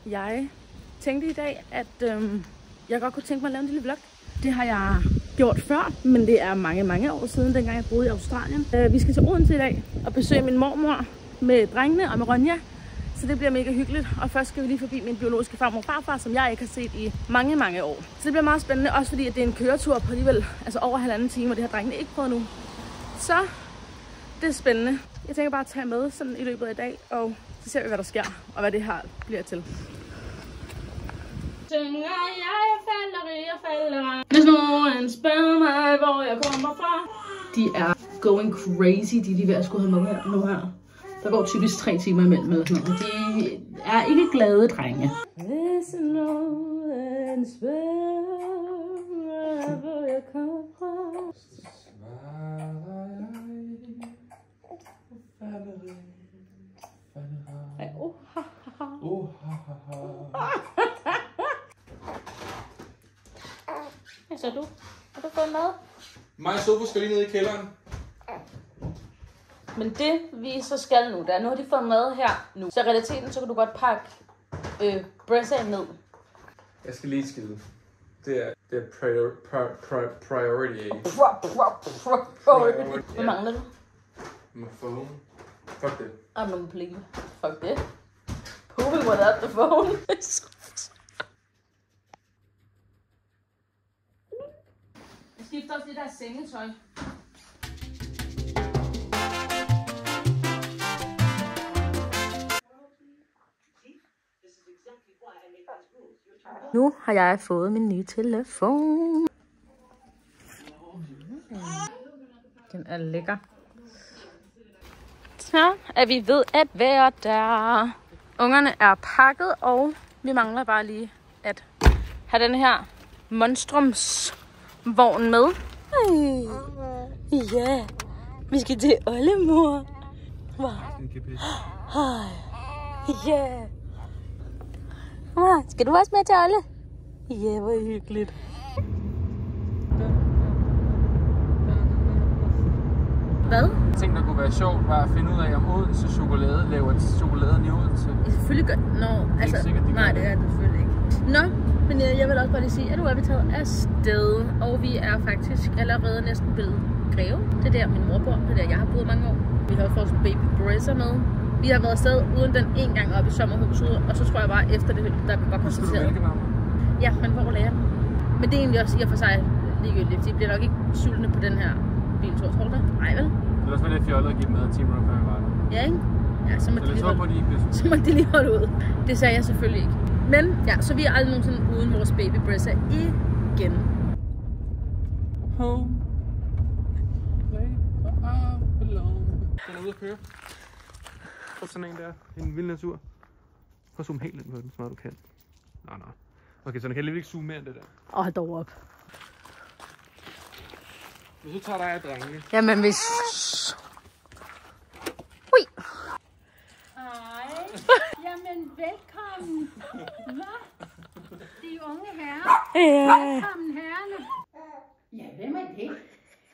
Jeg tænkte i dag, at jeg godt kunne tænke mig at lave en lille vlog. Det har jeg gjort før, men det er mange år siden, dengang jeg boede i Australien. Vi skal til Odense i dag og besøge min mormor med drengene og med Ronja. Så det bliver mega hyggeligt. Og først skal vi lige forbi min biologiske farmor og farfar, som jeg ikke har set i mange år. Så det bliver meget spændende, også fordi at det er en køretur på alligevel over 1,5 time, og det har drengene ikke prøvet nu. Så det er spændende. Jeg tænker bare at tage med sådan i løbet af i dag, og så ser vi, hvad der sker, og hvad det her bliver til. Hvis nogen spørger mig, hvor jeg kommer fra. De er going crazy, de ved at skulle have med her nu her. Der går typisk 3 timer imellem eller sådan noget. De er ikke glade drenge. Hvis nogen spørger mig, hvor jeg kommer fra. Hvad så du? Har du fået mad? Mig og Sofus skal lige ned i kælderen. Men det vi så skal nu, nu har de fået mad her nu. Så i realiteten, så kan du godt pakke Brezza ned. Jeg skal lige skide. Det er priority. Hvad mangler du? My phone. Fuck det. I'm not please. Fuck det. Pooping without the phone. Jeg skifter også det der sengetøj. Nu har jeg fået min nye telefon. Den er lækker. Så er vi ved at være der. Ungerne er pakket, og vi mangler bare lige at have den her monstrumsvogn med. Ja, vi skal til oldemor. Ja. Skal du også med til Olle? Ja, hvor hyggeligt. Hvad? Ting, der kunne være sjovt, var at finde ud af, om Odense chokolade laver chokoladen i Odense. Selvfølgelig gør det. Altså, sikkert, nej, det er det selvfølgelig ikke. Nå, men jeg vil også bare lige sige, at nu er vi taget afsted. Og vi er faktisk allerede næsten blevet Greve. Det er der, min mor bor. Det er der, jeg har boet mange år. Vi har fået baby Brezza med. Vi har været afsted uden den en gang op i sommerhuset, og så tror jeg bare efter det, der var konstateret. Ja, men hvor lærer den? Men det er egentlig også i og for sig ligegyldigt. De bliver nok ikke sultne på den her biltur, tror du det? Nej, vel? Det er også lidt fjollet at give mad 10 minutter før vi var der. Ja, ikke? Ja, så må de lige holde ud. Det sagde jeg selvfølgelig ikke. Men ja, så vi er aldrig nogensinde uden vores baby Brezza igen. Home. Play for our belong. Den er ude at køre. Prøv sådan en der. En vild natur. Prøv at zoome helt ind på den, så meget du kan. Nej. Okay, så den kan lige ikke zoome mere end det der. Hold dog op. Men så tager der af drengene. Jamen hvis... Ui! Hej. Jamen velkommen. Hvad? De unge herrer. Ja. Velkommen herrerne. Ja, hvem er det?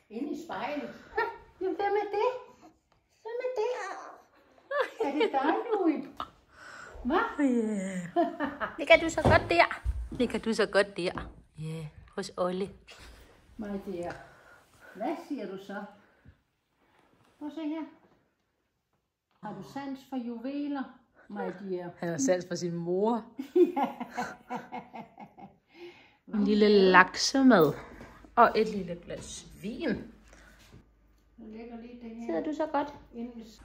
Inde i spejlet. Ja, hvem er det? Hvem er det? Er det dig, Louis? Hvad? Yeah. Ligger du så godt der? Ligger du så godt der? Ja, yeah. Hos Olle. My dear. Hvad siger du så? Prøv at se her. Har du sans for juveler, my dear? Han har sans for sin mor. En lille laksemad. Og et lille glas vin. Jeg lægger lige det her. Sidder du så godt?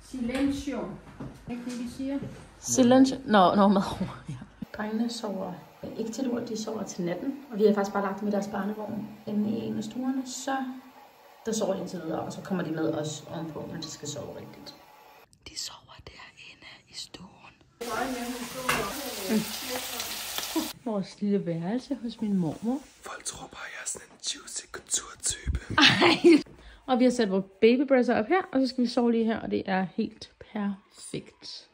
Silencio. Ikke det, de siger? Silencio. Nå, med over. Ja. Drengene sover ikke til lort, de sover til natten. Og vi har faktisk bare lagt dem i deres barnevogn inde i en af stuerne. Så der sover indtil videre, og så kommer de med os ovenpå, når de skal sove rigtigt. De sover derinde i stuen. Vores lille værelse hos min mormor. Folk tror bare, jeg er sådan en juicy kulturtype. Og vi har sat vores baby Brezza op her, og så skal vi sove lige her, og det er helt perfekt.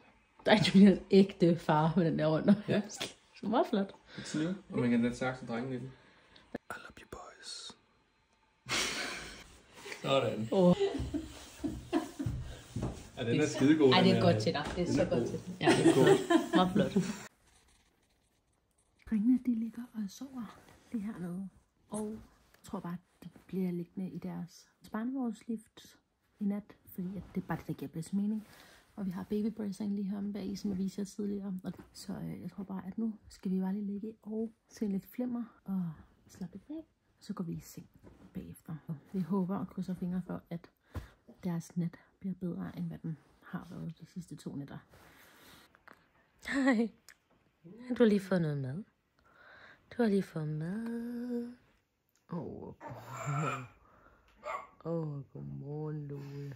Der er jo ægte far med den der rundt. Ja. Så meget flot. Absolut. Og man kan lidt sagt til drengen i den. I love you boys. Sådan. Ja, den er skidegod. Ej, det er godt til dig. Det er så godt til dig. Ja, det er godt. Meget flot. jeg sover lige hernede. Og jeg tror bare, at de bliver liggende i deres barnevognslift i nat. Fordi at det er bare det, der giver bedst mening. Og vi har babybracing lige her om bag, som jeg viste jer tidligere. Så jeg tror bare, at nu skal vi bare lige ligge og se lidt flimmer og slappe lidt af. Så går vi i seng bagefter. Og vi håber og krydser fingre for, at deres nat bliver bedre, end hvad den har været de sidste 2 nætter. Hej. Du har lige fået noget mad. Du har lige fået mad. Godmorgen, Louie.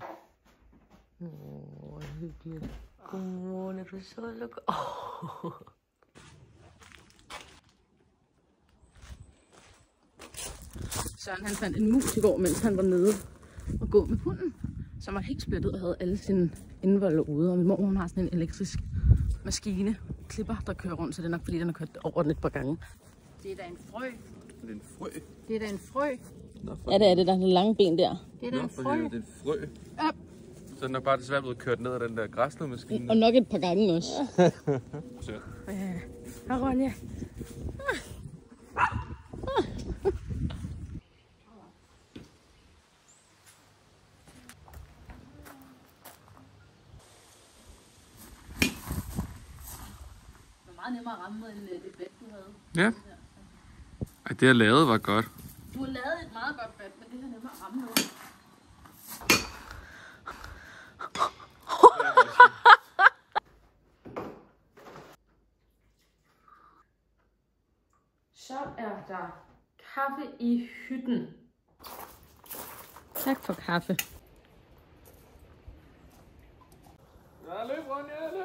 Hyggeligt. Godmorgen, er du så luk? Søren han fandt en mus i går, mens han var nede og gå med hunden, som var helt splittet og havde alle sine indvolde ude. Og min mor har sådan en elektrisk maskine, klipper, der kører rundt, så det er nok fordi, den har kørt over den et par gange. Det er da en frø. Det er en frø. Det er da en frø. Ja, det er det, der er det lange ben der. Det er da en frø. Det er en frø. Ja. Så den er bare desværre blevet kørt ned af den der græsslåmaskine. Og nok et par gange også. Sødt. Hej Ronja. Det var meget nemmere at ramme end det bed, du havde. Ja. Ej, det jeg lavede var godt. Du har lavet et meget godt bed, men det er nemmere at ramme nu. Så er der kaffe i hytten. Tak for kaffe. Ja, løb, Ronja, løb,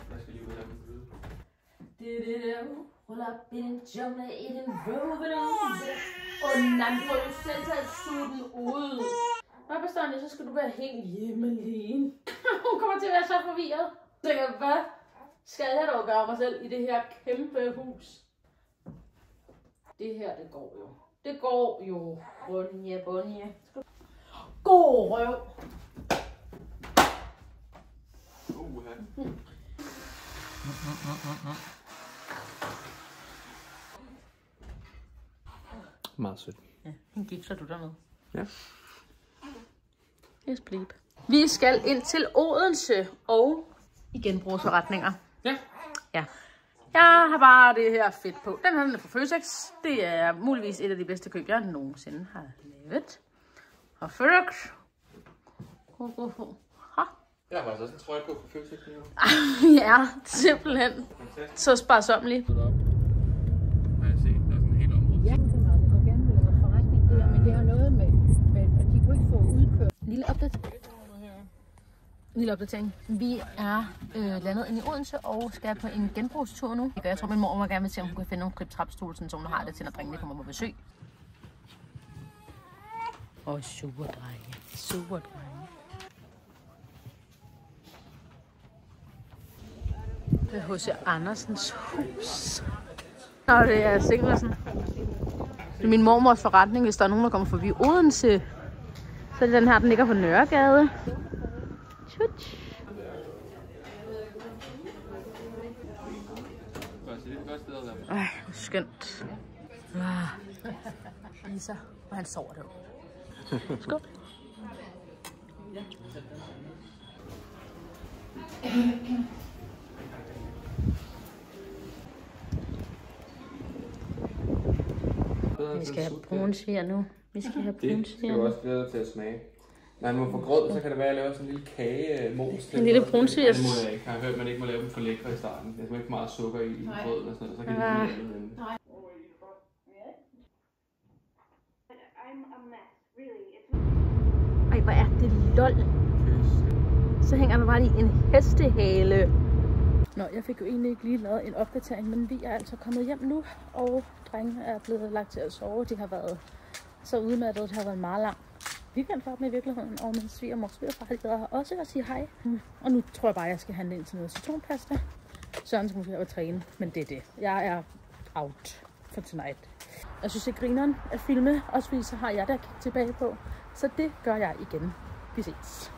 Hvad skal lige ud af den? Roll up in en jungle i den rovende og nandbrødscenter sutten ud. Hvad består det, så skal du være helt hjemme alene. Hun kommer til at være så forvirret. Så tænker, hvad skal jeg dog gøre mig selv i det her kæmpe hus? Det her, det går jo. Det går jo. Ronja, Bonja. God røv. Meget sødt. Ja, den gifter du der med. Ja. Yes, please. Vi skal ind til Odense og i genbrugsforretninger. Ja. Ja. Jeg har bare det her fedt på. Den her den er fra Føtex. Det er muligvis et af de bedste køb, jeg nogensinde har lavet. Fra Føtex. Jeg har faktisk også en trøje på for Føtex nu. Ja, simpelthen. Så sparsommelig. Har jeg set, der er sådan en helt område. Ja, det var det. Og gerne ville lave forretning der, men det har noget med, at de kunne ikke få udkørt. Lille opdatering. Vi er landet ind i Odense og skal på en genbrugstur nu. Jeg tror, min mor gerne vil se, om hun kan finde nogle krib-trap-stole, så hun har det til, når drengene kommer på besøg. Super drenge. Super drenge. Det er H.C. Andersens hus. Nå, det er Singlersen. Det er min mormors forretning, hvis der er nogen, der kommer forbi Odense. Så er det den her, den ligger på Nørregade. Tjut. Ej, skønt. Lisa, og han sover derude. Skål. Vi skal have brunsviger nu. Vi skal have brunsviger. Det skal du også glæde dig til at smage. Når man får grød, så kan det være, at jeg laver sådan en lille kage mos. En lille brunsviger. Det må jeg ikke. Jeg har hørt, at man ikke må lave dem for lækre i starten. Der er ikke meget sukker i grød og sådan noget, så kan det blive andet. Ej, hvor er det lol. Så hænger der bare lige en hestehale. Nå, jeg fik jo egentlig ikke lige lavet en opdatering, men vi er altså kommet hjem nu, og drengene er blevet lagt til at sove. De har været så udmattede, det har været en meget lang weekend for dem i virkeligheden, og min svigermor og svigerfar har været her også og sige hej. Og nu tror jeg bare, at jeg skal handle ind til noget citronpasta. Søren skal måske have at træne, men det er det. Jeg er out for tonight. Jeg synes, det er grineren at filme, også fordi så har jeg der kigget tilbage på. Så det gør jeg igen. Vi ses.